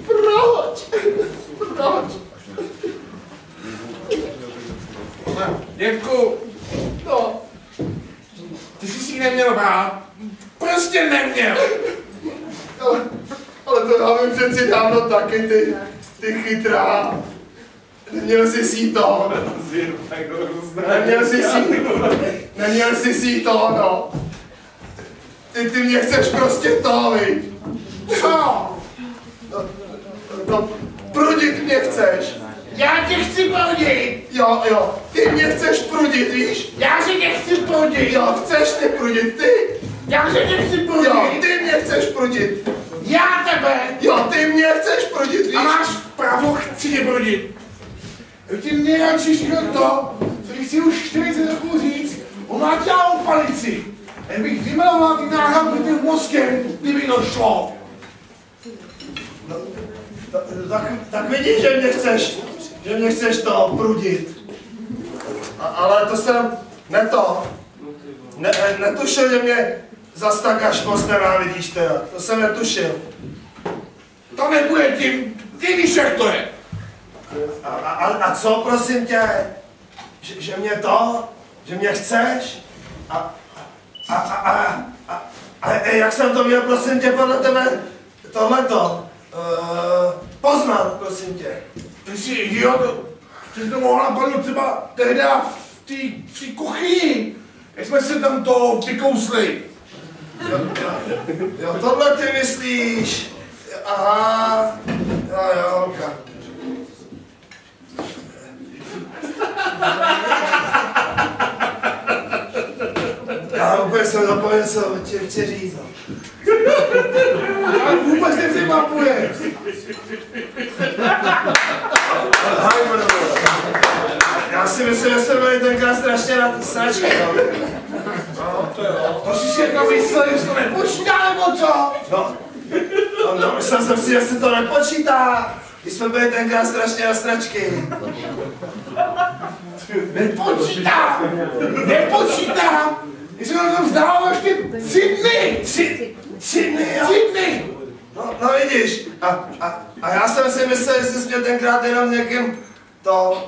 Proč? Děvku, No. ty jsi si ji neměl brát. Prostě neměl. Ale to já vím přeci dávno taky, ty chytrá. Neměl jsi si to. Neměl jsi si to, no. Ty mě chceš prostě to, viď? Co? No, prudit mě chceš. Já tě chci prudit. Jo, ty mě chceš prudit, víš? Já si tě chci prudit. Jo, chceš mě prudit, ty? Já si tě chci prudit. Jo, ty mě chceš prudit. Já tebe. Jo, ty mě chceš prudit, víš? A máš právo, chci tě prudit. Já ti nejradši říkal to, co ti chci už 40 roků říct, o mláďávu palici. Jen bych vymeloval ty náhradky tím mozkem, kdyby to šlo. No, tak vidíš, že mě chceš to prudit. Ale to jsem netušil, že mě zas tak až moc nenávidíš teda. To jsem netušil. To nebude tím, ty víš, jak to je. A co, prosím tě? Že mě chceš? A jak jsem to měl, prosím tě, podle tebe tohleto poznat, prosím tě? Ty jsi idiot, ty jsi to mohla padnout třeba tehda v té kuchyni, jak jsme se tam to vykousli. Jo, tohle ty myslíš? Aha, jo, holka. Já úplně jsem zapomněl, co tě chci říct. Ale vůbec nepřemapuje. Já si myslím, že jsme byli tenkrát strašně na ty sračky. To jsi si jako myslel, že to nepočítá, nebo co? No, myslel jsem si, že se to nepočítá. Když jsme byli tenkrát strašně na sračky. Nepočítám. Když jsme tam vzdávali ještě 3 dny. 3 dny, jo? 3 dny. No vidíš, a já jsem si myslel, že jsi mě tenkrát jenom někým to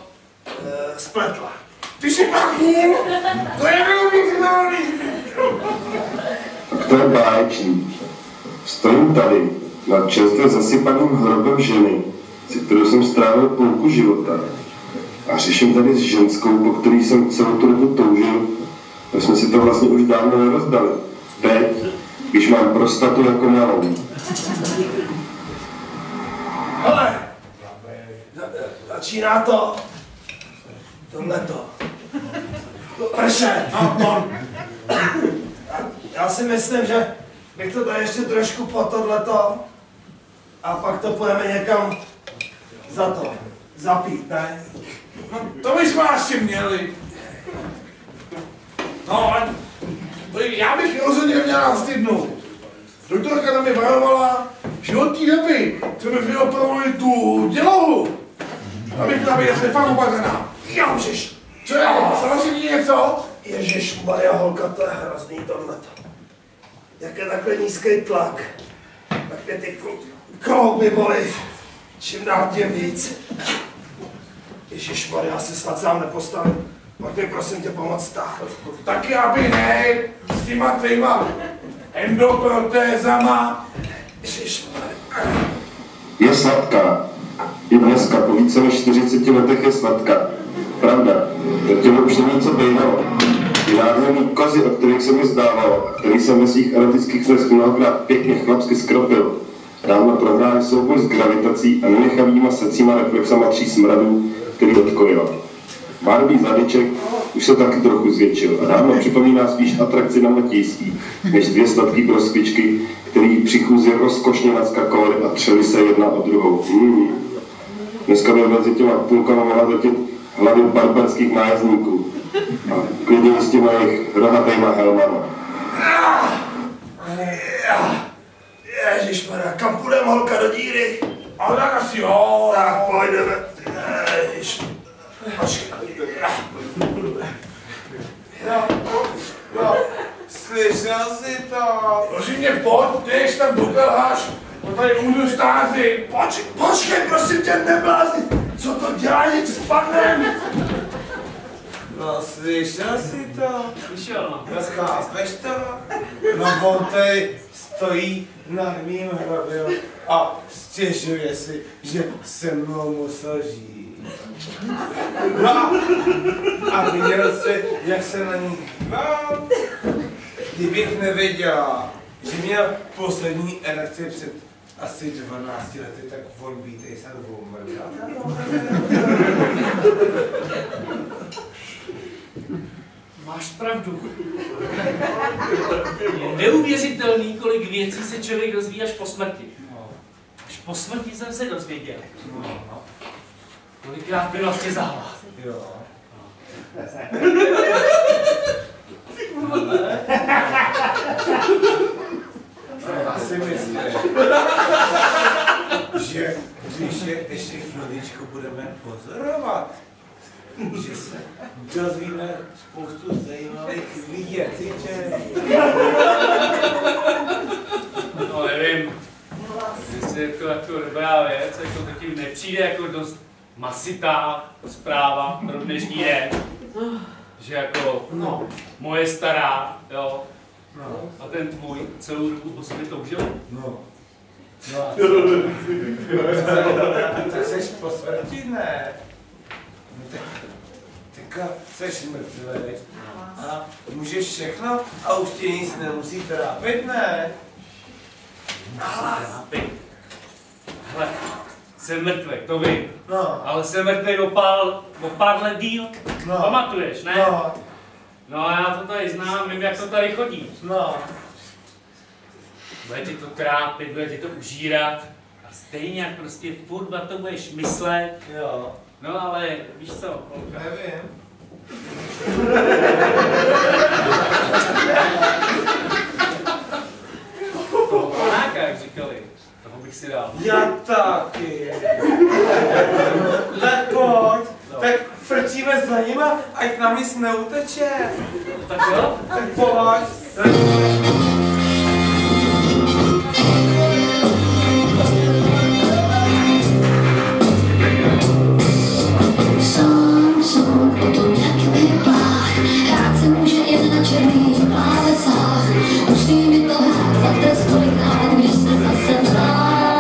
spletla. Ty jsi pakůl, to je neuvěřitelný. To je báječný. Stojím tady nad čerstvě zasypaným hrobem ženy, se kterou jsem strávil půlku života. A řeším tady s ženskou, po který jsem celou tu dobu toužil, a jsme si to vlastně už dávno nerozdali. Teď, když mám prostatu jako malou. Hele, začíná to, tohleto, pršet. Já si myslím, že bych to tady ještě trošku po tohleto a pak to půjdeme někam zapít, ne? No, to bychom asi měli. No, ale já bych rozhodně měla stydnout. Doktorka tam mi varovala, že od té doby, co mi vyopravili tu dělohu, abych měla být asi fakt opatrná. Ježiš, co je? Stalo si mi něco? Ježišmarja, holka, to je hrozný tohleto. Jak je takhle nízký tlak, tak mě ty klouby bolí čím dál tím víc. Ježišmarja, já se snad sám nepostavím. Pojď mi prosím tě pomoct stát. Taky aby ne, s těma tvýma endoprotézama. Ježišmarja. Je sladká. I dneska, po více než 40 letech je sladká. Pravda, to tělo už není co bejnalo. Ty nádherný kozy, o kterých se mi zdávalo, a který jsem ve svých erotických snech mnohokrát pěkně chlapsky skropil, dávno prohráli souboj s gravitací a nenechavýma secíma reflexama 3 smradů, který odkojila. Barbí zadeček už se taky trochu zvětšil a dávno připomíná spíš atrakci na Matějský, než 2 sladký broskvičky, který při chůzi rozkošně nadskakovaly a třeli se jedna o druhou. Dneska by mezi těma půlkama mohla letět hlavy barbarských nájezdníků a klidně s těma jejich rohatejma helmama. Ježišmarja, kam půjdeme, holka, do díry? Ale tak asi jo. Tak pojdeme. Ježiš. Počkej. Jo. Slyšel jsi to? Prosím mě, pojď, ty jsi tam dokelháš, to tady umřu stázy. Počkej, prosím tě, neblázni! Co to dělá, nic s panem? No, slyšel jsi to? Slyšel, no. No, chápeš to? No, on tady stojí na mým hrobě a stěžuje si, že se mnou musel žít. No a viděl jsi, jak se na ní dívám? Kdybych nevěděla, že měl poslední erekci před asi 12 lety, tak on bítej se dvou mrdá. Máš pravdu. Je neuvěřitelný, kolik věcí se člověk dozví až po smrti. Až po smrti jsem se dozvěděl. Kolikrát mi vlastně záhla. Jo. Asi myslím, že když je ještě chviličku budeme pozorovat, že se dozvíme spoustu zajímavých věcí, že... No nevím, jestli je to jako dobrá věc, jako to tím nepřijde jako dost masitá zpráva pro dnešní den. Že jako moje stará, jo, a ten tvůj celou dobu po sobě toužil. No. Tak seš po smrti, ne? No tak seš mrtvej a můžeš všechno a už tě nic nemusí trápit, ne? Hele, jsem mrtvej, to vím. No. Ale jsem mrtvej o pár let díl. No. Pamatuješ, ne? No. No a já to tady znám, vím, jak to tady chodí. No. Bude ti to trápit, bude ti to užírat. A stejně jak prostě furt na to budeš myslet. Jo. No ale víš co? Nevím. Toho panáka, jak říkali. Toho bych si dal. Já taky. Tak pojď. Tak frčíme za nima, ať nám nic neuteče. Tak jo? Tak pojď. Song, potom jak vyplách. Hrát se může jen na černých klávesách. Musí mi to hrát za trest kolikrát, když se zase vrátí.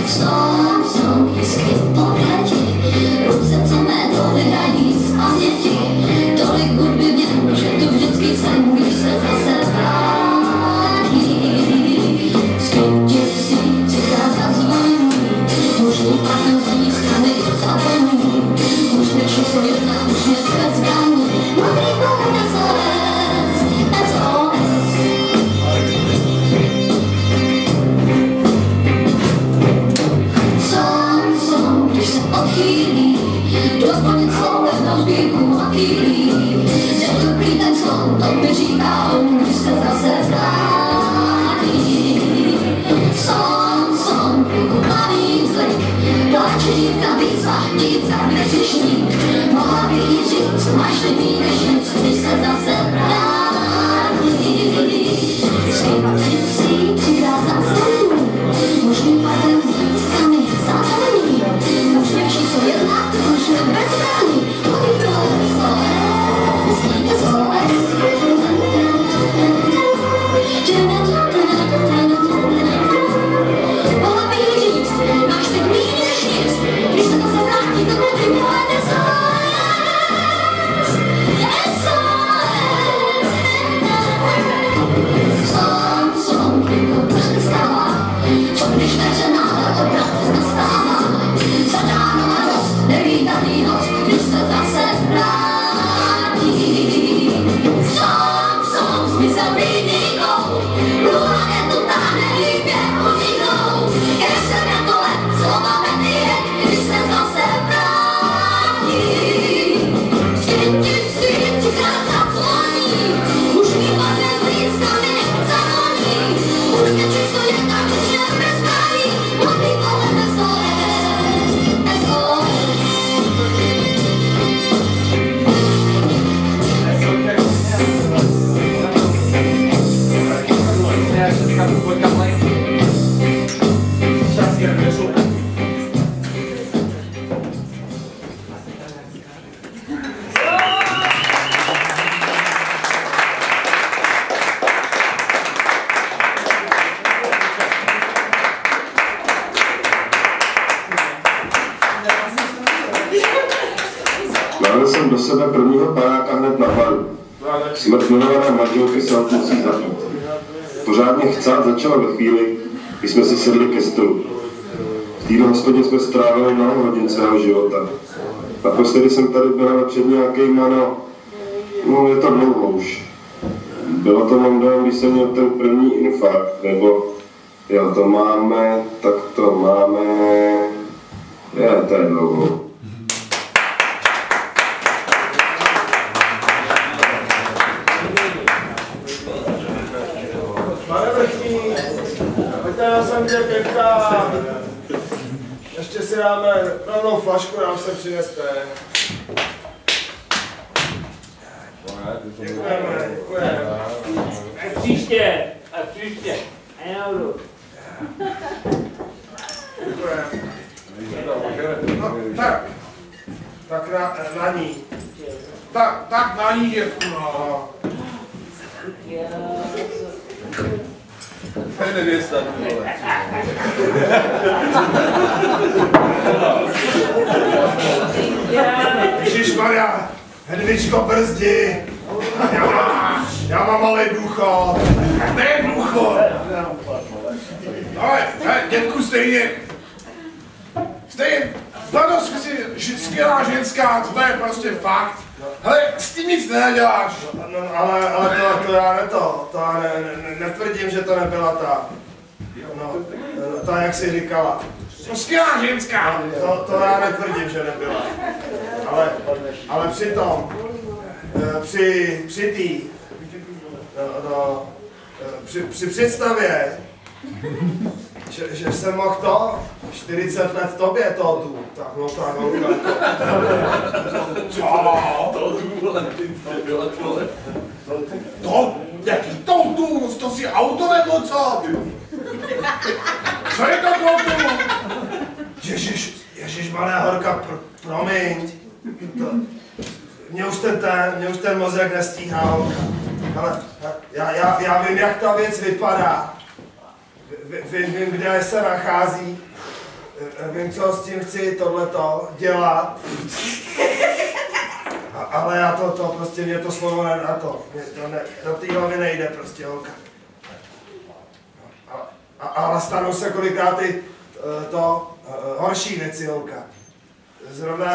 Song, jisky pohledi. Ruce, co mé toly hrají z paměti. Tolik hudby v něm, že tu vždycky jsem, když se zase vrátí. Skytě si třikrát zazvoní. Možný pánem z ní strany zapomní. Úsměv číslo 1, úsměv bez zbraní. Modrý pohled SOS, SOS. Song, když se odchýlí, doplnit slovem na sbírku motýlí. Je dobrý ten slon, to mi říká on, když se zase vrátí. Song, malý zlik, pláče dívka výzva, dívka neřešník. Mohla bych jí říct, máš líbí než nic, když se zase vrátí. Svět si přidá zásadní, možný pádem získami zásadní. Úsměv číslo 1, úsměv bez zbraní, modrý pohled SOS, SOS. Mohla bych jí říct, máš teď míň než nic, když se zase vrátí, to modrý pohled SOS. Nalil jsem do sebe prvního panáka hned na baru. Smrt milované manželky se musí zapít. Pořádně chcát začala ve chvíli, kdy jsme si sedli ke stolu. V této hospodě jsme strávili mnoho hodin svého života. Naposledy jsem tady byl ale před nějakýma, no je to dlouho už. Bylo to mám když jsem měl ten první infarkt, nebo jo, to máme, tak to máme, to je dlouho. Pane vrchní, pojďte na sem tě pěvka. Ještě si dáme rovnou flašku, nám se přineste. Děkujeme, děkujeme. A příště. A já budu. Děkujeme. No, tak na ní. Tak na ní, dětku, no. To je nevěsta, vole. Ježišmarja, Hedvičko, brzdi. Já mám malý důchod. Ne, důchod. Ale, dětku, stejně, Vlado, jsi skvělá ženská, to je prostě fakt. Hele, s tím nic neděláš. No, ale to já netvrdím, že to nebyla ta. No, ta, jak jsi říkala. No, skvělá ženská. To já netvrdím, že nebyla. Ale přitom, při představě, že jsem mohl to, 40 let tobě to tu, tak no tak holka. To, jaký toutu, to si auto nebo co? Co je to toutu? Ježiš, malá horka, promiň. Mě už ten mozek nestíhá, holka. Ale já vím, jak ta věc vypadá. Vím, kde se nachází. Vím, co s tím chci tohleto dělat. Ale já to prostě, mě to slovo nedá to. Do té hlavy nejde prostě, holka. Ale stanou se kolikrát i horší věci, holka. Zrovna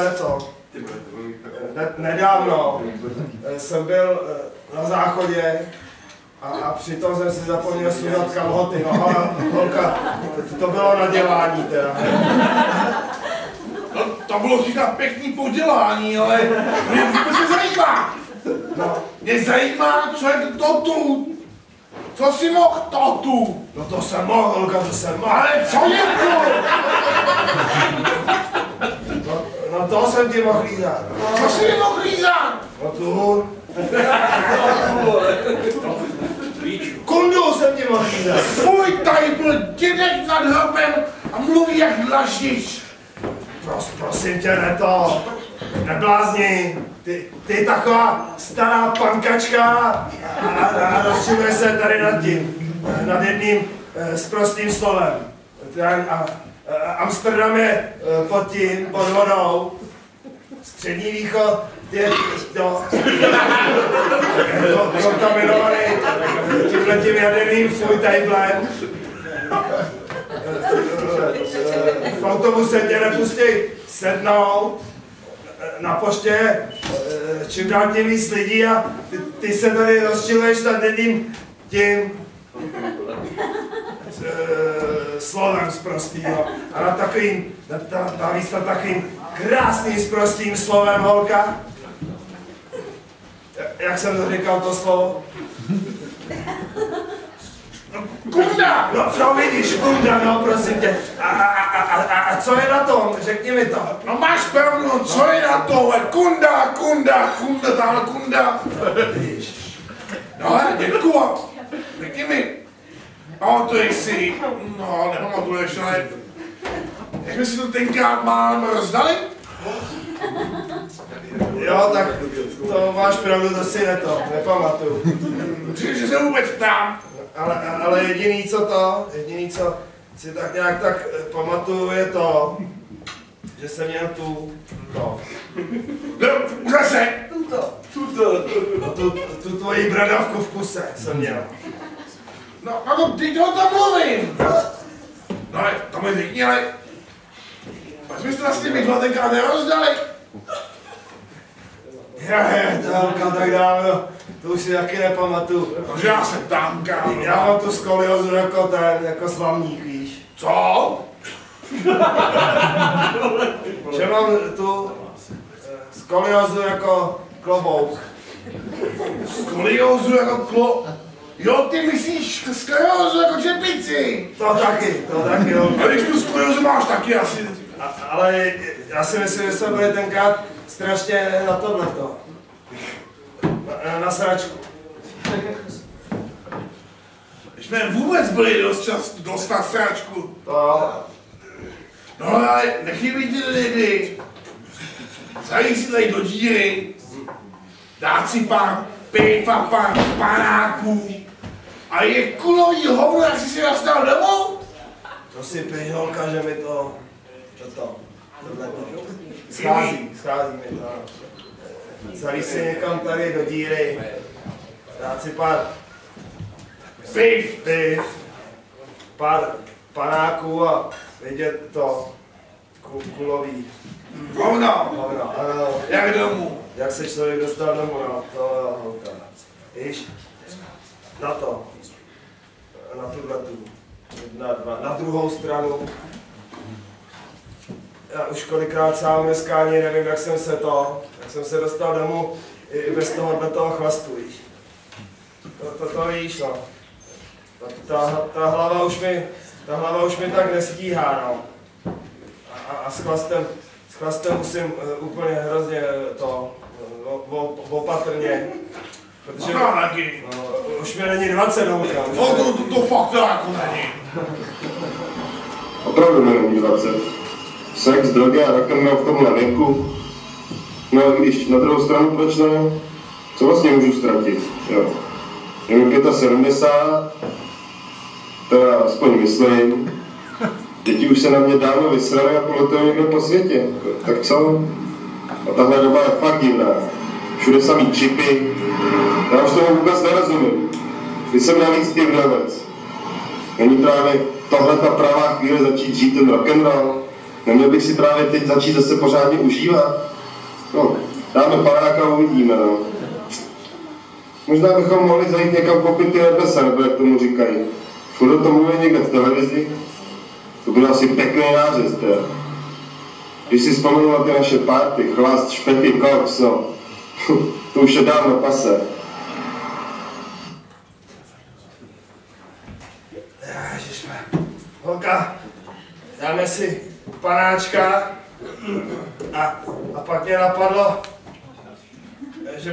nedávno jsem byl na záchodě a přitom jsem si zapomněl sundat kalhoty. No ale holka, to bylo nadělání teda. No, to bylo říkat pěkný podělání, ale mě vůbec nezajímá. No. Mě zajímá, co je to tu. Co jsi mohl to tu? No to jsem mohl, holka, to jsem mohl. Ale co je to? No to jsem ti mohl lízat. Co jsi mi mohl lízat? No tu. Kundu jsem ti mohl lízat. Fuj, tady byl dědek nad hrbem a mluví jak dlažíš. Prosím tě, neblázni. Ty taková stará pankačka a rozčiluje se tady nad jedním sprostým slovem. Amsterdam je pod vodou. Střední východ je kontaminovaný tímhletím jaderným fujtajblem. V autobuse tě nepustí sednout. Na poště čím dál tím víc lidí a ty se tady rozčiluješ nad jedním tím slovem sprostýho. A navíc nad takovým krásným sprostým slovem, holka. Jak jsem to říkal, to slovo? Kunda! No vidíš, kunda, no prosím tě. A co je na tom? Řekni mi to. No máš pravdu, co je na tohle? Kunda, tahle kunda. No dětku, řekni mi, Pamatuješ si? No, nepamatuješ, ale... Jak jsme si to tenkrát málem rozdali? Jo, tak to máš pravdu, to si nepamatuju. Že se vůbec ptám. Ale jediný, co si tak nějak tak pamatuju, je to, že jsem měl Zase! tu tvoji bradavku v kuse jsem měl. No, jako ty to tam mluvím. No, to mi řekni, ale... Pak jsme se vlastně bydla tenkrát nerozdali. To tak dávno, to už si taky nepamatuju. Takže já se ptám, kámo. Já mám tu skoliozu jako slavník, víš. Co? Že mám tu skoliozu jako klobouk. Skoliozu jako Jo, ty myslíš skoliozu jako čepici. To taky, jo. A když tu skoliozu máš taky asi. Ale já si myslím, že jsme byli tenkrát strašně na tohleto. Na sračku. Když jsme vůbec byli dost na sračku. To. No ale nechybí ty lidi. Zajít si tady do díry. Dát si pár piv a pár panáků. A je kulový hovno, jak jsi si dostal domů? To si pěš, holka, že mi to schází mi to. Zalíz si někam tady do díry, dát si pár piv, pár panáků a vidět to kulový. Hovno, ano. jak domů? Jak se člověk dostal domů, no, to holka. Víš, na tuhletu, na druhou stranu. Já už kolikrát sám dneska ani nevím, jak jsem se dostal domů i bez toho chlastu, víš. To víš, no. Ta hlava už mi tak nestíhá, no. A s chlastem musím úplně hrozně opatrně. Protože už mi není 20 holka. To fakt jako není. Opravdu mi není 20. Sex, drogy a rock'n'roll v tomhle věku. No a když na druhou stranu proč ne? Co vlastně můžu ztratit? Jo. Je mi 75, teda aspoň myslím. Děti už se na mě dávno vysraly a poletují někde po světě. Tak co? A tahle doba je fakt divná. Všude samý čipy. Já už tomu vůbec nerozumím. Když jsem navíc divnovec. Není právě tohle ta pravá chvíle začít žít ten rock'n'roll? Neměl bych si právě teď začít zase pořádně užívat? No, dáme panáka a uvidíme, no. Možná bychom mohli zajít někam popit ty nebesa, nebo jak tomu říkají. Furt o tom mluví někde v televizi. To byl asi pěkný nářez, teda. Když si vzpomenu na ty naše párty, chlast, špechy, koks, no. To už je dávno pase. Ježišme. Holka, dáme si panáčka a pak mě napadlo, že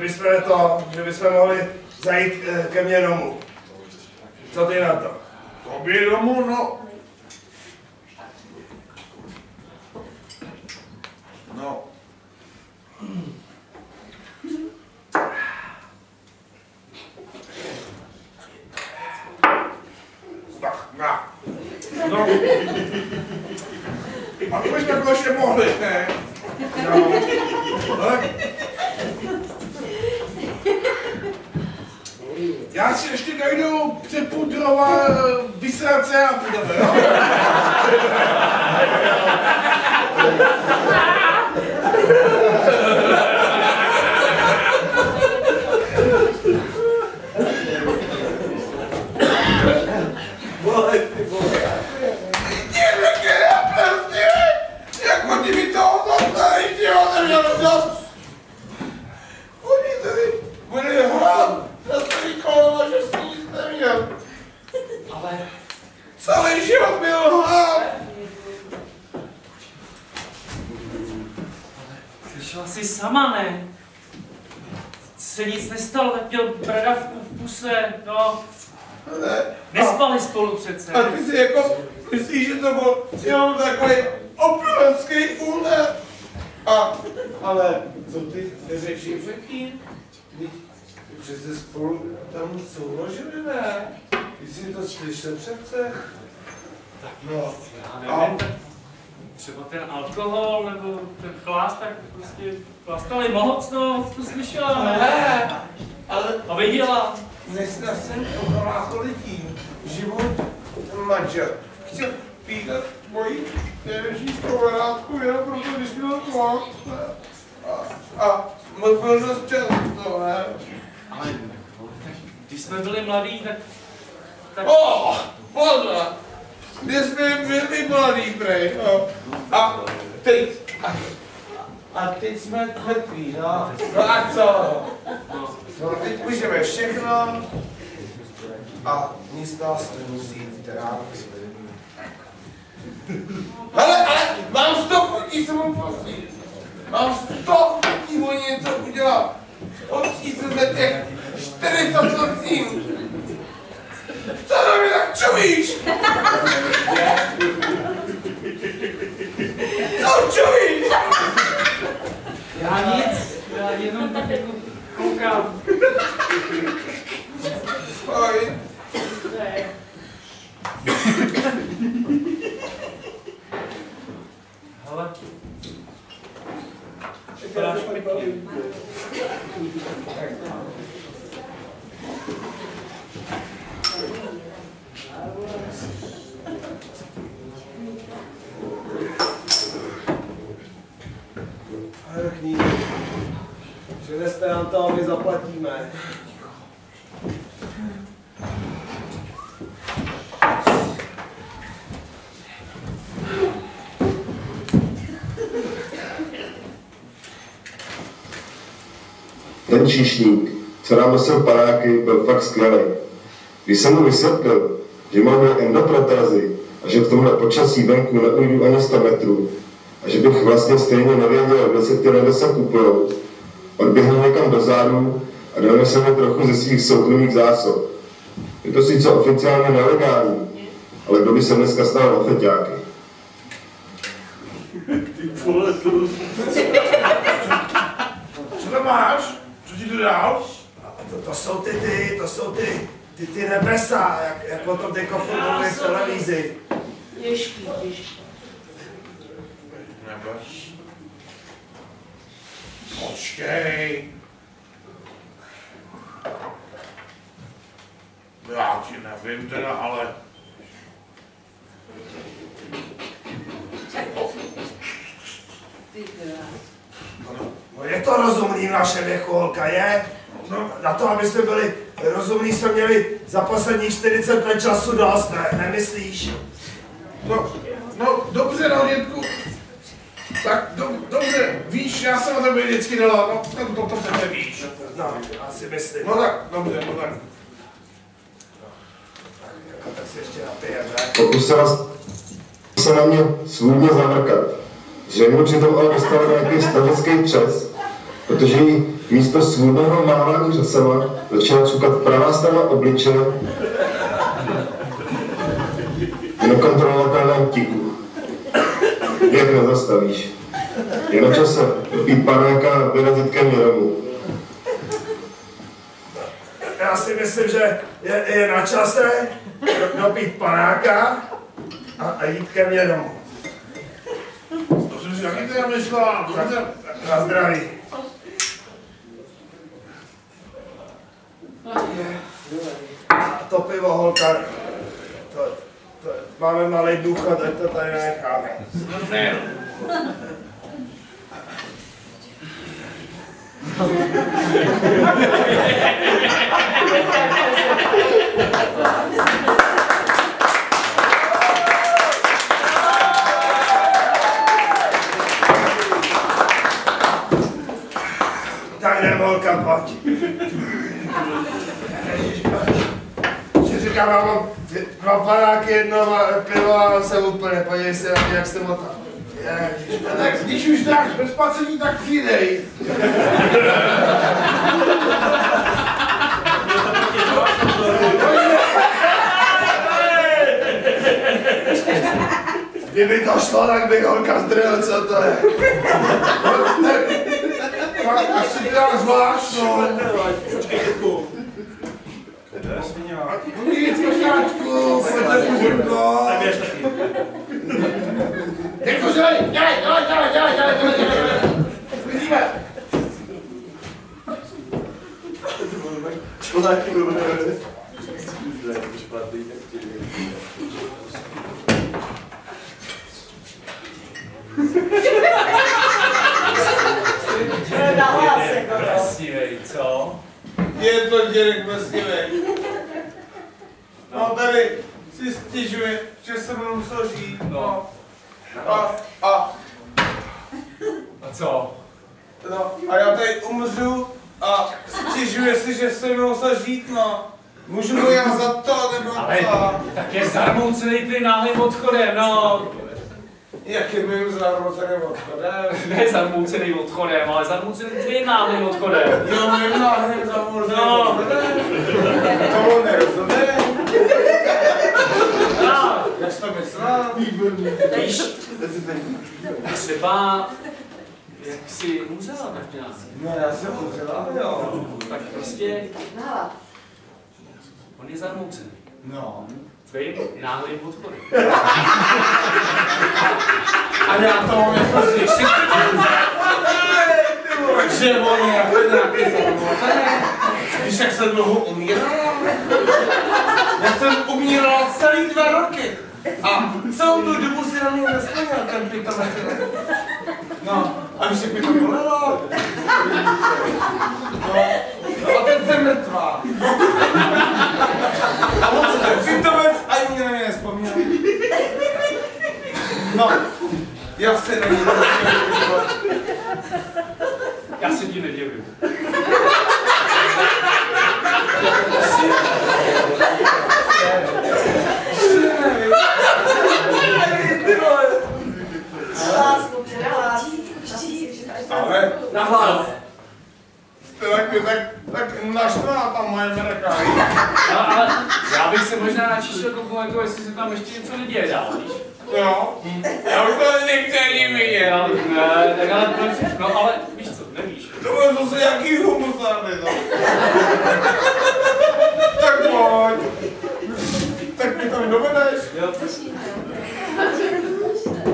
bychom mohli zajít ke mně domů. Co ty na to? Tobě domů, no. No. Tak, na. No. A to bychom jako ještě mohli, ne? No. Ale... Já si ještě najdu přepudrovat vysrace a půjdeme, jo? Jako ty mi to odhodlají, jo, neměl dost. Oni tady bude hrát na starý koleno, že jsi nic neměl. Ale celý život byl hrát. slyšela jsi sama, ne? Se nic nestalo, tak měl bradavku v puse, no. Nespali spolu přece. A ty si jako myslíš, že to byl jenom takový obrovský úlet? Ale co ty řeší předtím? Přece spolu tam souložili, ne? Ty jsi to slyšel přece? Tak no, já nevím, třeba ten alkohol nebo ten chlast, tak prostě chlastali moc, no, to slyšela, ne? Ale a viděla. dneska jsem ochlásl tím, že můj manžel chtěl pídat moji nejlepší kamarádku jenom proto, když měl tlak. A byl dost často, ne? Ale tak, když jsme byli mladí, tak... Pozor! Když jsme byli mladí, prej, a teď... A teď jsme mrtví, no. No a co? No teď můžeme všechno a nic nás nemusí trápit. Ale mám 100 chutí se mu prosím. Mám 100 chutí mu něco udělat. Odstí se ze těch 40%. Co na mě tak čumíš? Co čumíš? Já nic, já jenom tak jako koukám. Spoj. Hele. Vypadáš pěkně. Vrchní, přineste nám to a my zaplatíme. Ten číšník, co nám nosil panáky, byl fakt skvělý. Když jsem mu vysvětlil, že mám endoprotézy a že v tomhle počasí venku neujdu ani 100 metrů a že bych vlastně stejně nevěděl, kde se ty nebesa kupujou, odběhl někam do zádu a dal se mi trochu ze svých soukromých zásob. Je to sice oficiálně nelegální, ale kdo by se dneska stal na feťáky? Co to máš? Co ti to dal? To jsou ty nebesa, jak o tom teďko fungovali v televizi. Těžký. Počkej. Já ti nevím teda, ale... No je to rozumný v našem věku, holka, je? No, na to, aby jsme byli rozumní, jsme měli za posledních 40 let času dost, ne? Nemyslíš? No dobře, no, dětku. Tak dobře, víš, já jsem na tebe vždycky dala, no to přece víš. No, já si myslím. No tak, dobře, no tak. Tak si ještě napijeme. Pokusila se na mě svůdně zamrkat. Zřejmě přitom ale dostala nějaký stavický třes, protože jí místo svůdného mávání řasama začala čukat pravá strana obličeje v nekontrolovatelném tiku. Jak nezastavíš. Je na čase pít panáka a vyrazit ke mně domů. Já si myslím, že je na čase dopít panáka a jít ke mně domů. To jsem si taky teda myslela. Na zdraví. A to pivo, holka, máme malý důchod, ať to tady necháme. Tak jdem, holka, pojď. Že říkám, já mám 2 panáky, 1 pivo a jsem úplně, podívej se na mě, jak jste motal. Tak když už dáš bez placení, tak přidej. Kdyby to šlo, tak bych holka zdrojil, co to je. Tak asi dělá zvlášť, no. Počkej, dětku. To je sviňák. Nic, počkáčku, pojďte pužurko. Tak běž taky. Dětku, dělej. Vidíme. To taky bude. Krasivej, co? Je to dědek vestivej. No tady si stěžuje, že se mnou musel žít. No. A co? No, a já tady umřu a stěžuje si, že se mnou musel žít, no. Můžu mu já za to, nebo Ale co? tak je zarmoucený tvým náhlým odchodem, no. Jak je mým zarmoceným odchodem? Ne zarmoucený odchodem, ale zarmoucený tvým náhlým odchodem. Jo, mým náhlým zarmoceným No. odchodem? Tomu nerozumím. No. Jak jsi to myslel? Víš, třeba, jak jsi umřela tak nějak. No já jsem umřela, jo. Tak prostě, on je zarmoucený. No. Tvým náhlým odchodem. A já to mám jako slyšet. Že on je jako nějaký zarmocený. Víš, jak jsem dlouho umírala? Já jsem umírala celý 2 roky. A celou tu dobu si na mě nesplnil ten pitomec. No, a víš, jak mi to bolelo? No a teď jsem mrtvá. A on se ten pitomec ani na mě nespomněl. No, já se nevím. Já se ti nedivím. Ale Nahlas. tak naštvala ta moje mrka. No, ale já bych se možná načíšel kouknout, jako jestli se tam ještě něco neděje dál, víš? Jo, já už to nechci ani vidět. Ne, tak ale proč? No ale víš co, nevíš. To bude zase jaký humusárny, no. Tak pojď. Tak mi tam dovedeš? Jo,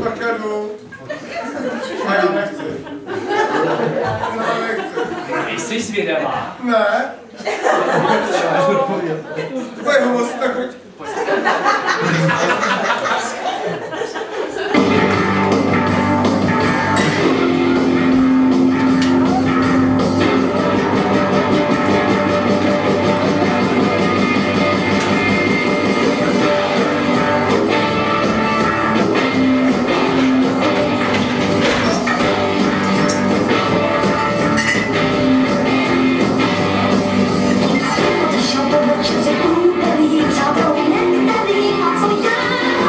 Tak já jdu. A já nechci. Já nechci. nejsi zvědavá. Ne. Bude humus, tak pojď. Odešel po večeři průdelí, přátel nektarý, a co já?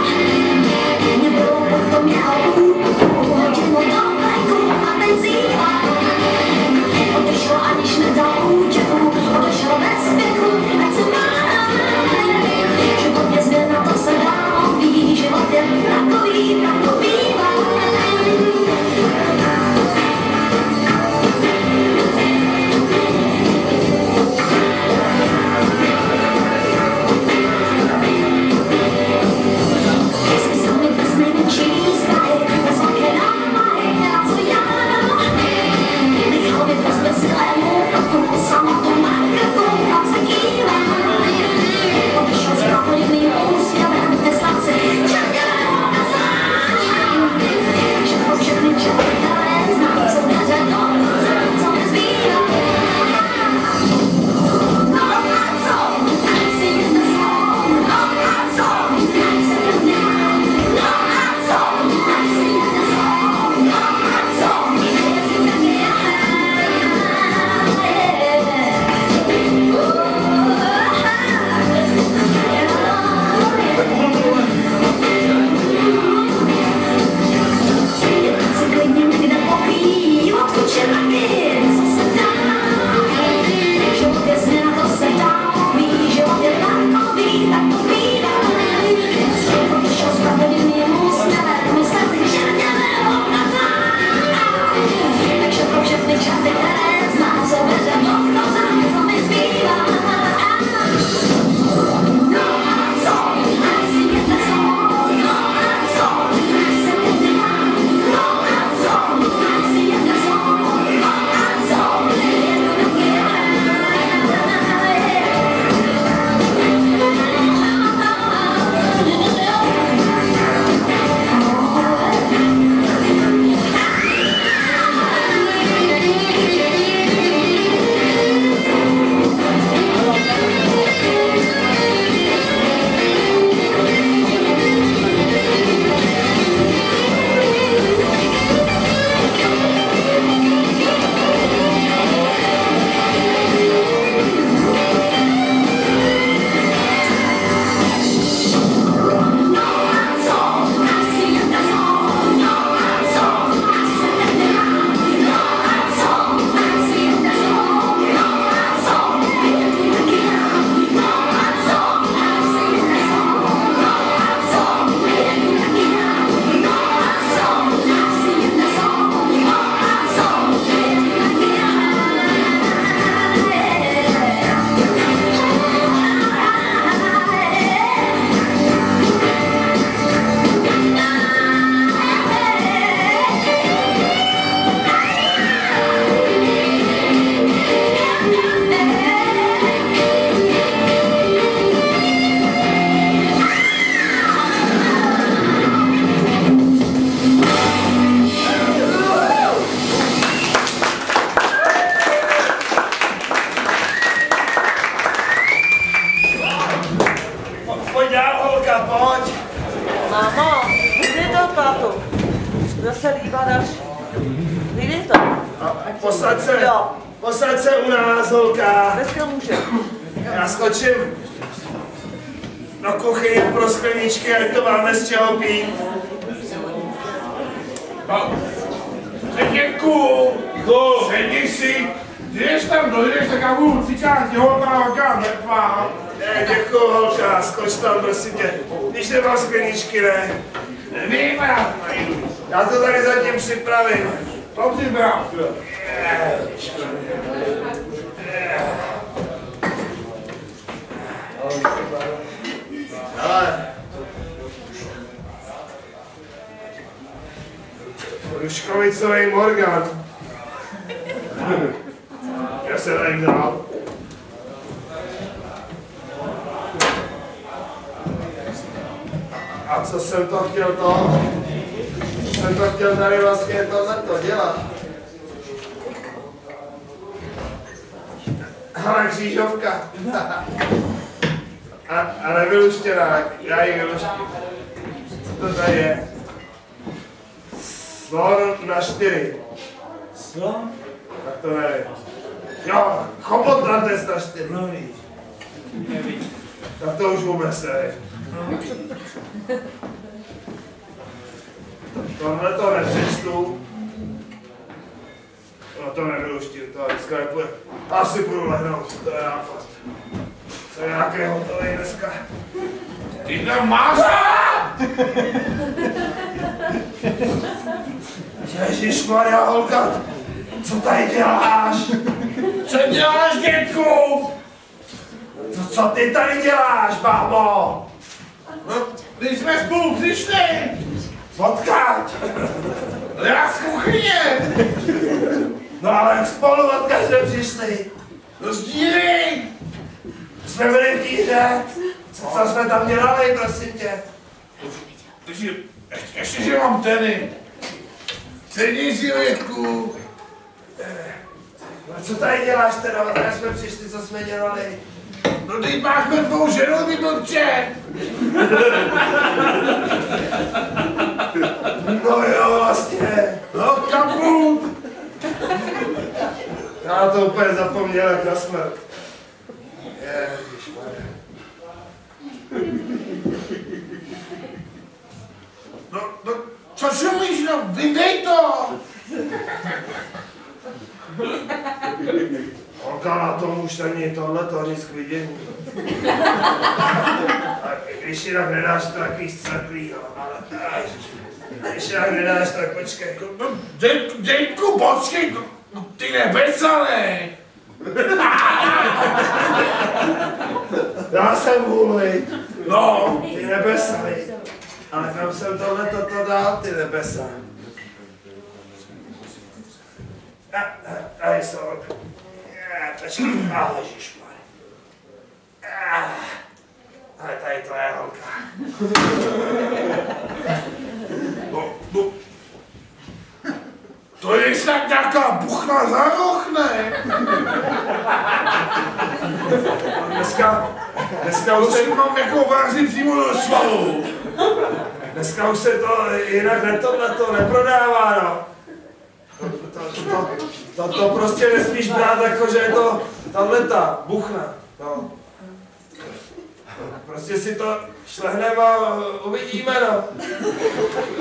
Mámo, vyjdi to, tátu. Zase líbá další. Vyjdi to. Posaď se u nás, holka. Dneska může. Já skočím do kuchyně pro skleničky, ať to máme z čeho pít. No, Děku, sedni si, když tam dojdeš, tak já budu cíkat, že holka mrtvá. Ne, děkuju, holka, skoč tam, prosím tě. Když nemám skleničky, ne. Nevím, Já to tady zatím připravím. To připrav. Ale Ruškovicovej Morgan. Já se tady dál. A co jsem to chtěl to? Jsem to chtěl tady vlastně tohleto dělat. Ale křížovka. A nevyluštěná, já ji vyluštím. Co to tady je? Slon na 4. Slon? Tak to nevím. Jo, chobotratec na 4. No víš. Tak to už vůbec nevím. Tohle to nepřečtu. No to nevyluštím, to dneska nepůjde. Asi půjdu lehnout, to je nápad. To je nějaký hotový dneska. Ty tam máš? Ježišmarja, holka, co tady děláš? Co děláš, dětku? Co ty tady děláš, bábo? No, když jsme spolu přišli. Odkud? Já z kuchyně. No ale jak spolu, odkud jsme přišli? No z díry. Jsme byli v díře. Co jsme tam dělali, prosím tě? Ještě, že mám teny. Sedni si, Větku. No co tady děláš teda, odkud jsme přišli, co jsme dělali? No teď máš mrtvou ženu, ty blbče. No jo, vlastně. No kaput. Já to úplně zapomněl, jak na smrt. Ježišmarja. No, co šumíš, no, vyndej to. Holka, na tom už není tohleto, nic k vidění. A když jinak nedáš, to takový zcvrklý, no, ale když jinak nedáš, tak počkej. No, Dětku, počkej, no, ty nebesané. Já jsem vůli. No. Ty nebesali. Ale kam jsem tohleto to dal, ty nebesa. Tady jsou. Počkej, ježišmarja. Ale tady to je holka. No. To je snad nějaká buchna za roh, ne? Dneska už se mám jako vážně přímo do svalu. Dneska už se to jinak tohleto neprodává, no. To prostě nesmíš brát jako, že je to tahleta buchna, no. Prostě si to šlehneme a uvidíme, no.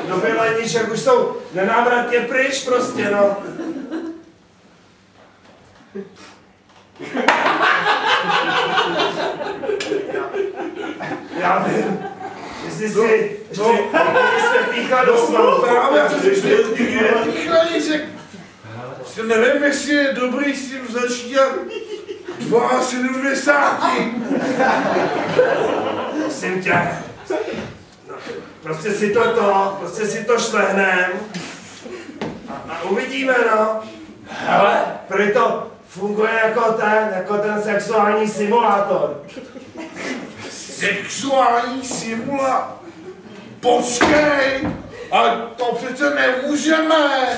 Doby ledniček už jsou nenávratně pryč prostě, no. Já vím. Jestli si píchla do svalu. Právě, nevím, jestli je dobrý s tím začínat 72. Prosím tě. No, prostě si to šlehnem a uvidíme, no. Ale prý to funguje jako ten sexuální simulátor. Sexuální simulace? Počkej, ale to přece nemůžeme.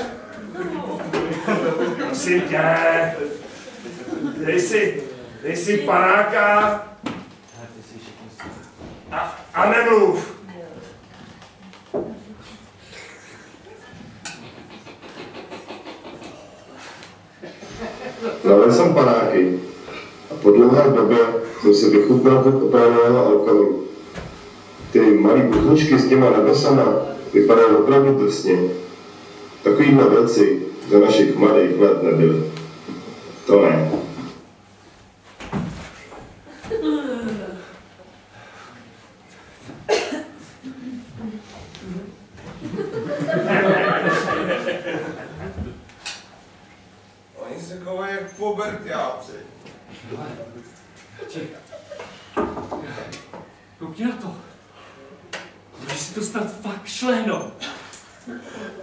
Prosím tě, dej si panáka a nemluv. Nalil jsem panáky a po dlouhé době jsem si vychutnal chuť opravného alkoholu. Ty malý buchničky s těma nebesama vypadaly opravdu drsně. Takovýhle věci za našich mladých let nebyly. To ne. Oni se chovají jak puberťáci. Koukni na to. Když si to snad fakt šlehno.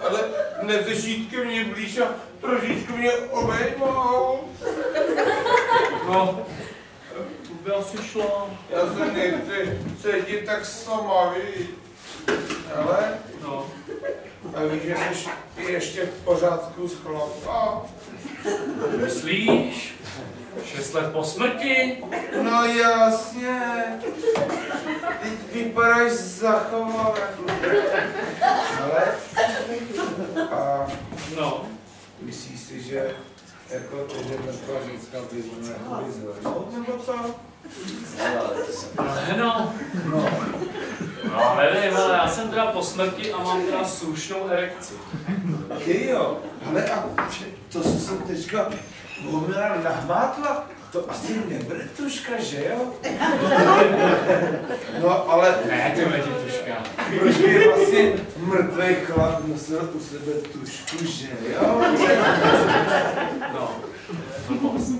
Ale nevzešít ke mně blíž a trošičku mě obejmou. No, to by asi šlo. Já se nechci sedět tak sama, víš. Ale, No, a víš, že jsi ještě v pořádku s chlapa? myslíš? 6 let po smrti? No jasně. Teď vypadáš zachovalé. Ale, a No, myslíš si, že jako to, že mrtvá ženská by zvrhnout, nebo co? no. No, nevím, ale já jsem teda po smrti a mám teda slušnou erekci. Ty jo, ale a to jsem teďka omylem nahmátla, to asi nebude tuška, že jo? No ale... Ne, ty lidi tuška. Proč by vlastně mrtvej chlap nosil u sebe tušku, že jo? No, blbost.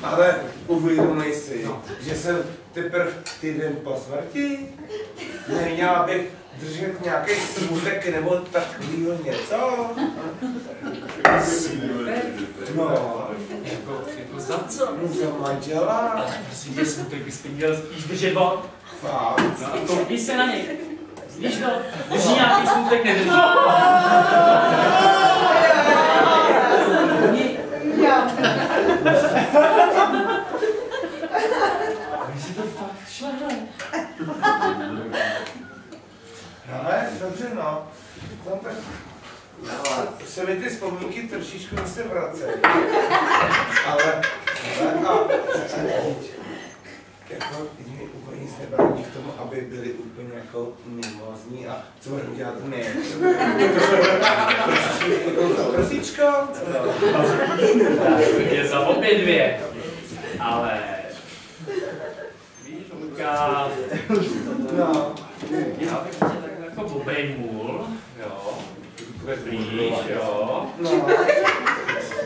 Ale uvědomej si, že jsem teprve týden po smrti. Neměla bych držet nějaký smutek nebo takovýho něco. No. Jako za co? Za manžela. Ale prosím tě, smutek bys měl spíš držet von. Fakt. No a koukni se na něj. Víš to? Drží nějaký smutek, nedrží. Když si to fakt šlehle. Ale dobře, no. No tak se mi ty vzpomínky trošičku se vracejí. Ale jako mi úplně nic nebrání k tomu, aby byli úplně jako mimozní a co budeme dělat ne. Prosíčko? Je za obě dvě. Ale... Víš, Luka... No. Já bych tě takhle jako obejmul, jo. Takové blíž, jo. No.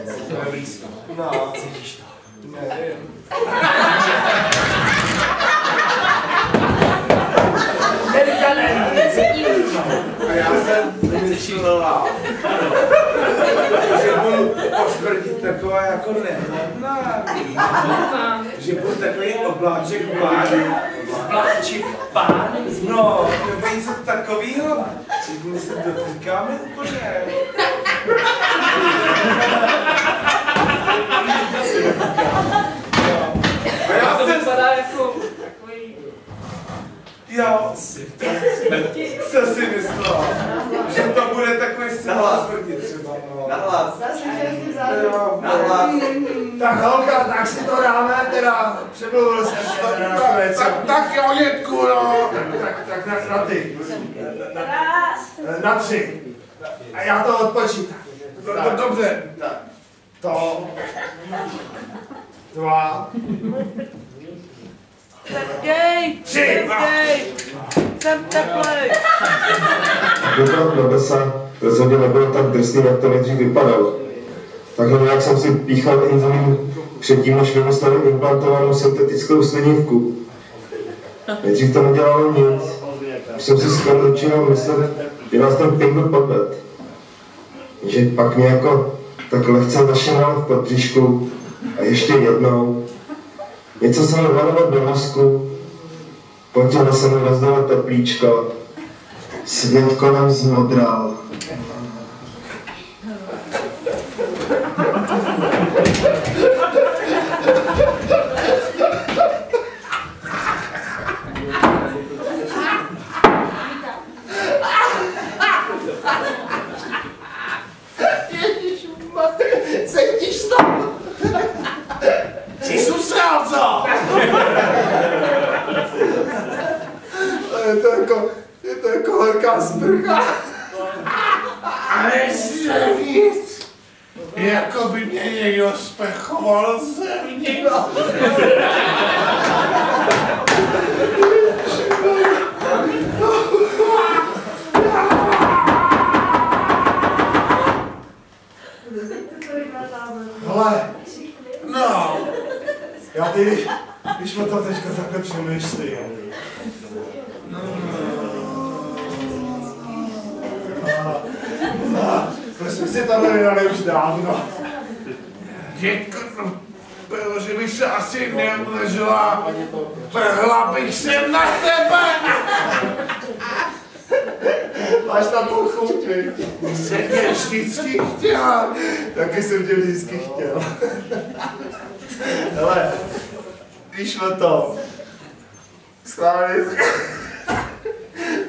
Takové blízko. No. Cítíš to? Nevím. A já jsem myslela, že budu po smrti taková jako nehledná, že budu takový obláček páry. Obláček páry? No, nebo něco takovýho, my se dotýkáme úplně. A já To jsem... vypadá jako takový... Jo, Smrti. co si myslela? Že to bude takový scénář smrti třeba, no. Nahlas. Jo, Nahlas. Tak holka, tak si to dáme, teda přemluvil jsem se nakonec. Tak jo, dětku, no. Tak na ty. Na 3. A já to odpočítám. Dobře. To. 2. Jej! 3. Jsem teplej! Dokrok nebesa rozhodně nebyl tak drsný, jak to nejdřív vypadalo. Takhle nějak jsem si píchal inzulín předtím, než vymysleli implantovanou syntetickou slinivku. Nejdřív to nedělalo nic. Už jsem si skoro začínal myslet, že nás ten pingl podved. Že pak mě jako tak lehce zašinal v podbříšku a ještě jednou. Něco se mi valovalo do mozku, potělo se mi rozdalo teplíčko, svět kolem zmodral. Cítíš je to jako horká sprcha. A ještě víc, jako by mě někdo sprchoval zemí. Hele, No, já ty, když o to teďka takhle přemýšlím. To jsme si tam nedali už dávno. dětko, no, bylo, že bych se asi neodležela, vrhla bych se na tebe. Máš na to chuť, viď? Jsem tě vždycky chtěla. Taky jsem tě vždycky chtěl. Hele, víš o tom. Schválně,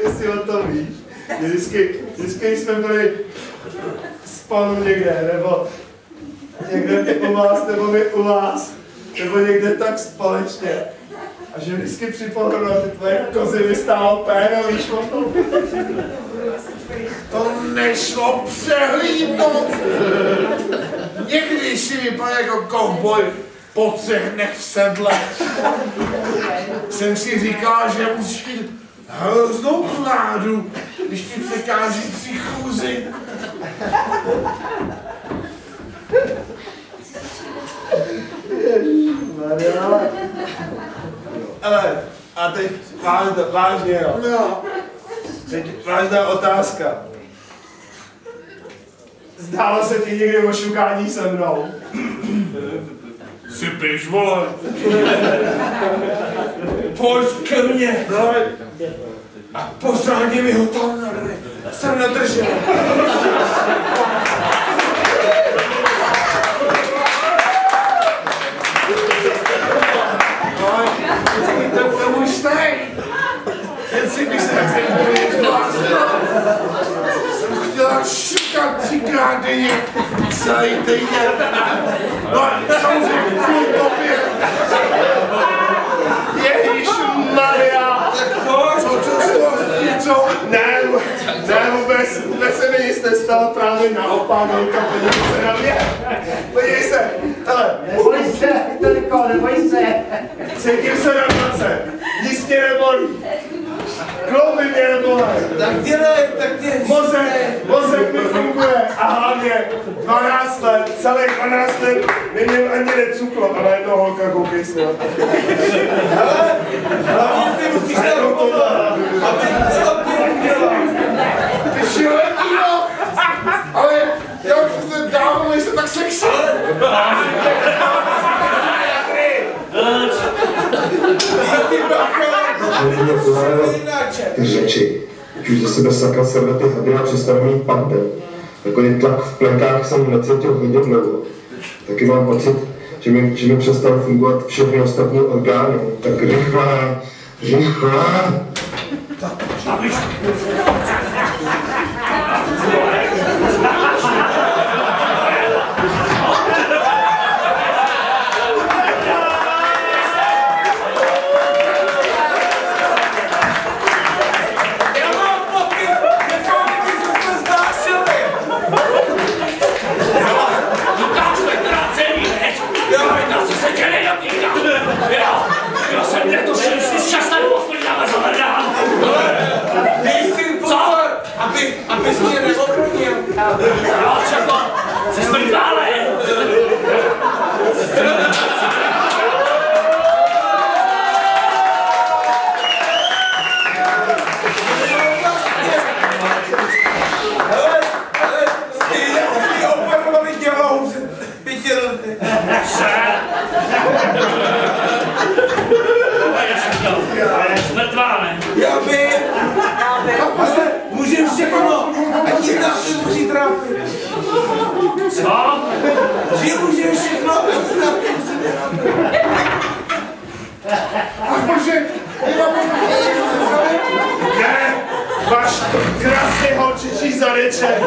jestli o tom víš. Vždycky jsme byli spolu někde, nebo někde u vás, nebo my u vás, nebo někde tak společně. A že vždycky při pohledu na ty tvoje kozy vystálo péro, víš o tom? To nešlo přehlídnout. Někdy si vypadal jako kovboj po 3 dnech v sedle. Jsem si říkal, že musíš mít hroznou vládu, když ti překáží 3 chůzy. Ale, a teď vážně jo. No. Teď vážná otázka. Zdálo se ti někdy ošukání se mnou? Sypiš, vole. Pojď ke mně. A pořádně mi ho tam nadej. Jsem nedržel. To je můj stej. Jen si myslím, jak jsem úplně zbláznil. Jsem chtěla šukat 3krát denně, celý týden. No samozřejmě kvůli tobě. Ježišmarja! Co z toho něco? Ne, vůbec se mi nic nestalo, právě naopak, Holka, podívej se na mě. Podívej se, hele. Neboj se, Viktorko, neboj se. Cítím se na 20, nic mě nebolí. Klouby mě nebolí. Tak dělej, tak dělej. Mozek mi funguje a hlavně 12 let, celých 12 let neměl ani necuklo, ale jedno holka koupí se. Hele, hlavně si musíš dát pozor, aby to dělal. Ty šílený, no! Ale jak se dávno nejste tak sexy? Ty řeči, už ze sebe sakal servety hady a přestal mít pande. Takový tlak v plenkách jsem necítil hodně dlouho. Taky mám pocit, že mi přestal fungovat všechny ostatní orgány. Tak rychle. Abys mě neobrodnil. Jo, čako, jsi smrtvále. Hele, stejně mi operovali dělou 5 lety. Smrtvále. Já vím. Ale můžem všechno, ať nic nás nemusí trápit. Co? Že můžem všechno, ať nic nás nemusí trápit. A bože, Ne, máš krásný holčičí zadeček.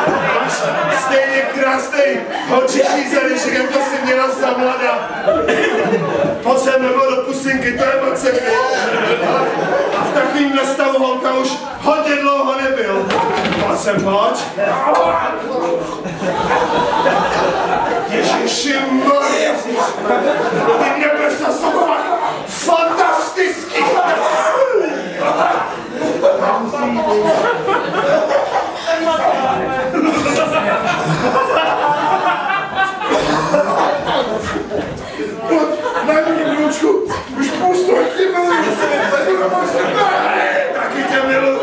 Máš stejně krásný holčičí zadeček, jak to si měla za mladá. Pojď sem nebo do pusinky, to je moc sexy. A v takovým stavu holka už hodně dlouho nebyl. Pojď sem, pojď. Ježišimarja, ty nebesa jsou fakt fantastický. Najmí milučku, už půl tě miluji. Taky tě miluji.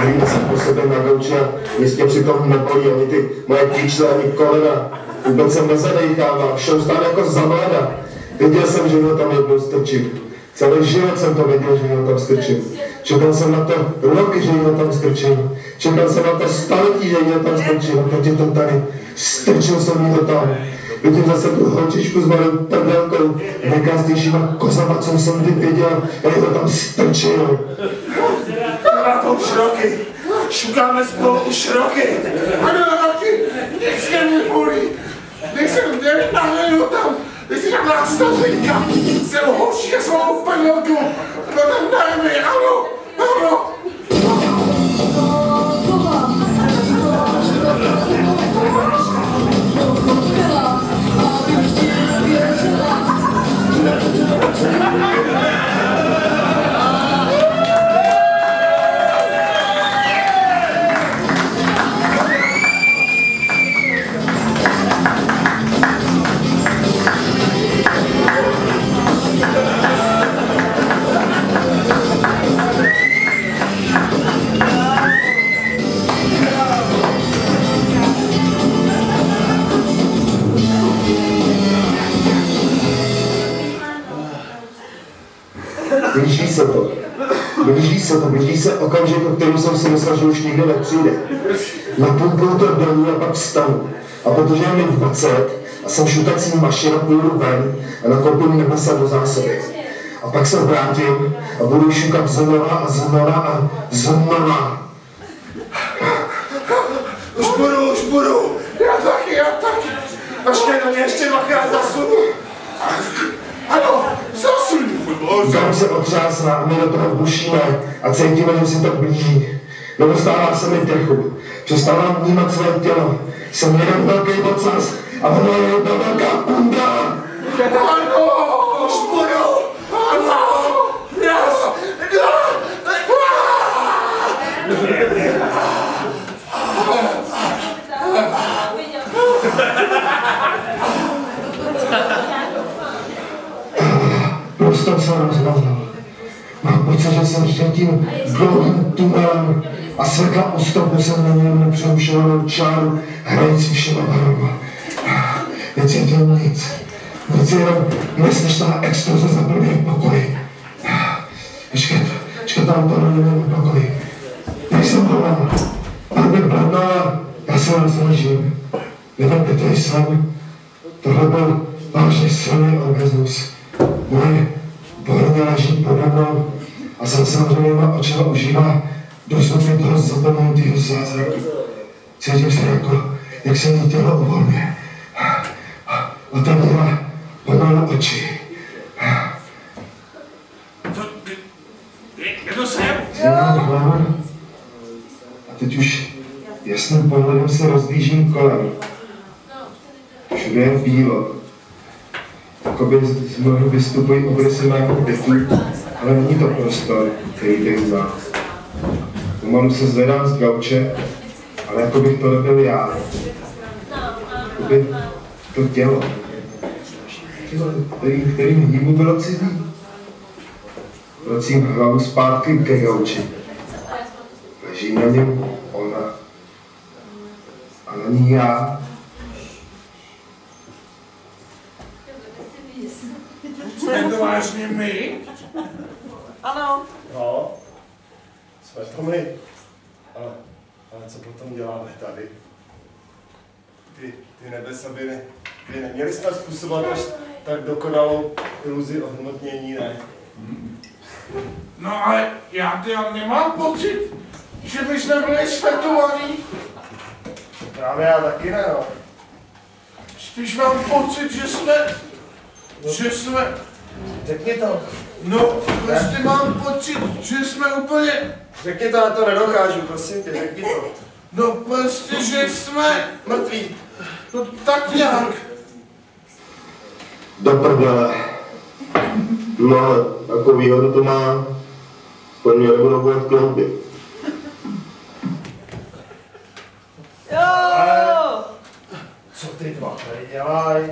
Nevím se po sobě na gauči a nic mě přitom nebolí ani ty moje klíčle, ani kolena. Vůbec jsem nezadejchával, šoustám jako za mlada. Věděl jsem, že ho tam jednou strčím. Celý život jsem to věděl, že ho tam strčím. Čekal jsem na to roky, že ho tam strčím. Čekal jsem na to staletí, že ho tam strčím. A teď je to tady. Strčil jsem ho tam. Vidím zase tu holčičku s malou prdelkou. Nejkrásnějšíma kozama, co jsem kdy viděl. Já ho tam strčil. Na to už roky. Šukáme spolu už roky. Ano, taky, nic mě nebolí. Nejsem nahledu tam. Ty jsi taková stařenka. Jsem horší s malou prdelkou. No tam dajme, ano, ano. Blíží se okamžik, o kterém jsem si myslel, že už nikdy nepřijde. Napůjkou to dolů a pak vstanu. A protože je mi 20 a jsem šutací mašina, půjdu ven a nakoupím nebesa do zásoby. A pak se vrátím a budu šukat znova a znova a znova. Už budu. Já taky. Počkej, do mě ještě dvakrát zasunu. Ano, zasuň. Kam se otřásná a my do toho bušíme a cítíme, že si to blíží. Nedostává se mi dechu, přestávám vnímat své tělo. Jsem jeden velký ocas a ono je jedna velká punda. Ano, už budu. Ano, raz, Prostor se rozhodl. Mám pocit, že jsem šel tím dlouhým tunelem a světla u stopu jsem na něm nepřerušenou čáru hrající všema barvama. Necítím nic. Nic jenom neslyšná exploze zaplňuje pokoj. Počkat tam to na pokoj. Nejsem volal. Pak bych bladnala, já se rozložím. Nevím, kde to jsem. Tohle byl vážně silný organismus. Moje borně leží pode mnou a jsem samozřejmě očima užívá dostupně toho zapomenutého zázraku. Cítím se jak se jí tělo uvolňuje. Otevřela pomalu oči. Je to sem? A teď už jasným pohledem se rozlížím kolem. Všude je bílo. Jakoby z mého vystupují obrysy mého bytu, ale není to prostor, který bych znal. Pomalu se zvedám z gauče, ale jako bych to nebyl já. Jakoby to tělo, kterým hýbu bylo cizí. Vracím hlavu zpátky ke gauči. Leží na něm ona. A na ní já. Jsme to vážně my? Ano. No, jsme to my. Ale co potom děláme tady? Ty nebesa by neměli jsme způsobovat až tak dokonalou iluzi ohmotnění, ne? No ale já teda nemám pocit, že bychom byli svetovaní. Právě já taky ne, no. Spíš mám pocit, že jsme... Řekni to. No, prostě mám pocit, že jsme úplně... Řekni to, já to nedokážu, prosím tě, řekni to. No prostě, že jsme... Mrtví. No tak nějak. Do prdele. No, jako výhodu to má, aspoň mě nebudou bolet klouby. Jo! Co ty dva tady dělají?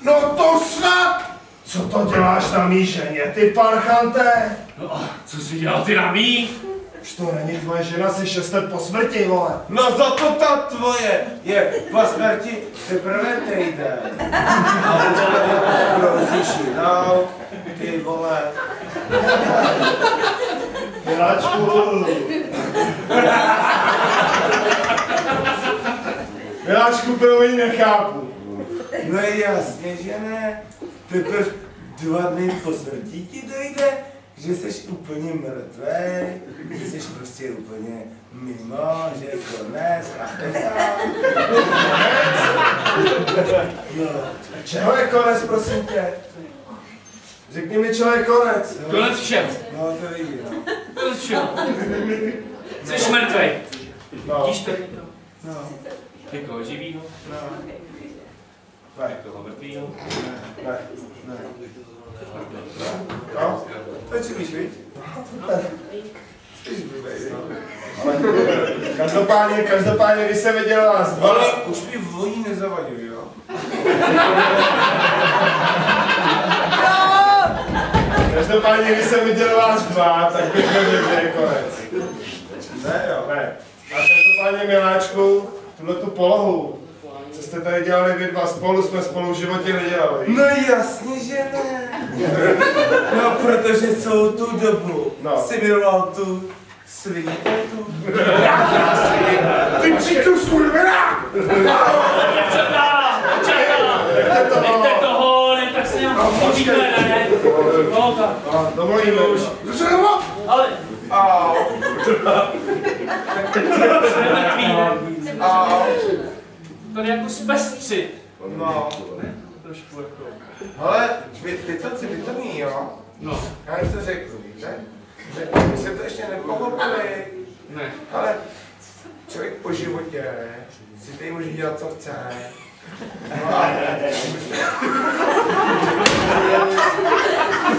No to snad! Co to děláš na mý ženě, ty parchante? No a co jsi dělal ty na mý? Už to není tvoje žena, jsi 6 let po smrti, vole. No za to ta tvoje je po smrti teprve týden. A už tady prosíš jinau, ty vole. Miláčku. Miláčku, promiň, nechápu. No jasně, že ne. Teprve 2 dny po smrti ti dojde, že jsi úplně mrtvej, že jsi prostě úplně mimo, že je konec a No. Čeho je konec, prosím tě? Řekni mi, čeho je konec. Konec všem. No to vidí, no. Konec všem. Jsi mrtvej. No. Vidíš to? No, Někoho živýho, no. někoho mrtvýho. Ne. No? To je víš, viď? Jsi blbej, Každopádně, když jsem viděl vás dva. ale už mi voní nezavadí, jo? Každopádně, když jsem viděl vás dva, tak bych nevěděl, že je konec. Ne, jo. Ne. A každopádně, miláčku, tuhletu polohu, co jste tady dělali vy dva spolu, jsme spolu v životě nedělali. No jasně, že ne. No, protože celou tu dobu si miloval tu svinětu. Ty přijdu skurvená! Nechte toho, ne, tak se nějak povídne, ne? No tak. Dovolíme už. Zřeva! Ale... Au. Jsme mrtví, ne? Au. To je jako zpestřit. No. Trošku jako... Hele, vy to civitovní, jo? No. Já něco řeknu, víte? Vy jste to ještě nepochopili. Ne. Ale člověk po životě si tady může dělat, co chce. No a...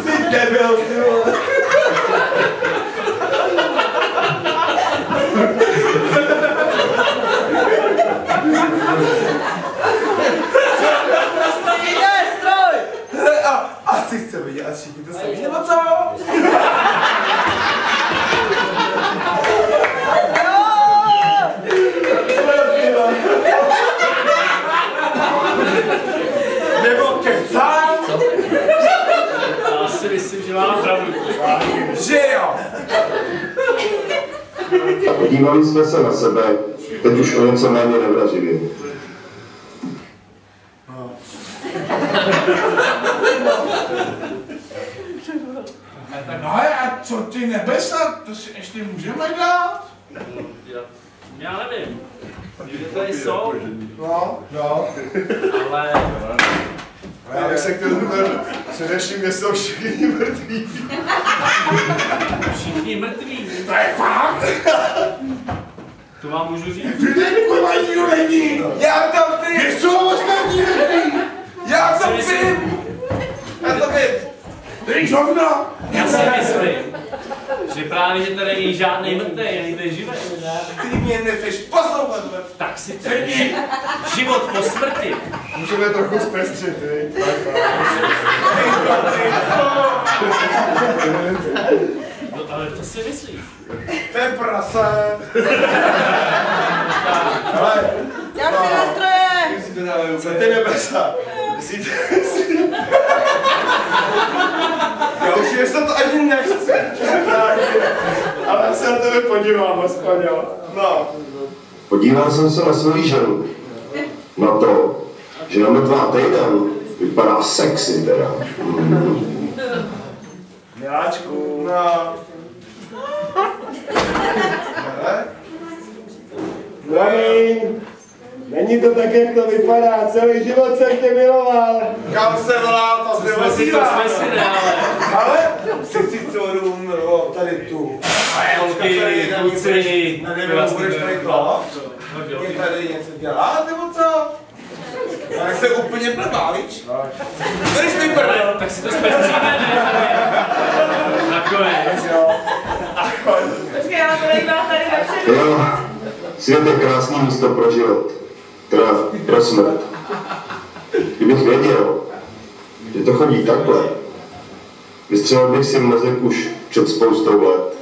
Jsi debil, ty vole. Asi chce vidět, a všichni to samý, nebo co? Nebo kecám? Já si myslím, že mám pravdu. Že jo? Podívali jsme se na sebe, teď už o něco méně nevraživě. No a co ty nebesa, to si ještě můžeme dát? Já nevím. Někde tady jsou, No. ale... Já bych se chtěl zeptat, především, kde jsou všichni mrtví. Všichni mrtví. To je fakt? To vám můžu říct? Ty tady kurva nikdo není! Já to vím! Kde jsou ostatní mrtví? Já to vím! Já to vím! Ty žovna! Já si myslím, že právě, že tady není žádnej mrtvý, ani ten živý. Ty mě nechceš poslouchat, Tak si tady život po smrti. Můžeme trochu zpestřit, viď? No ale to si myslíš. To je prase! Ale, Jak ty nástroje? co ty nebesa? Myslíte si? Já už jestli to ani nechci! Ale já se na tebe podívám, aspoň jo. No. Podíval jsem se na svou ženu. Na to, že na mrtvá týden vypadá sexy teda. Miláčku. No. Promiň, není to tak, jak to vypadá, celý život jsem tě miloval. Kam se volá, to se To jsme si ale si celou miloval tady tu. Holky, kluci. Nevím, budeš tady to? Je tady něco dělat, nebo co? Ale se úplně blbávíš. Když mi prdel. Tak si to zpestříme, ne? Nakonec. Počkej, já to nejmá tady vepředu. Jo, svět je krásný místo pro život, teda pro smrt. Kdybych věděl, že to chodí takhle, vystřelil bych si mozek už před spoustou let.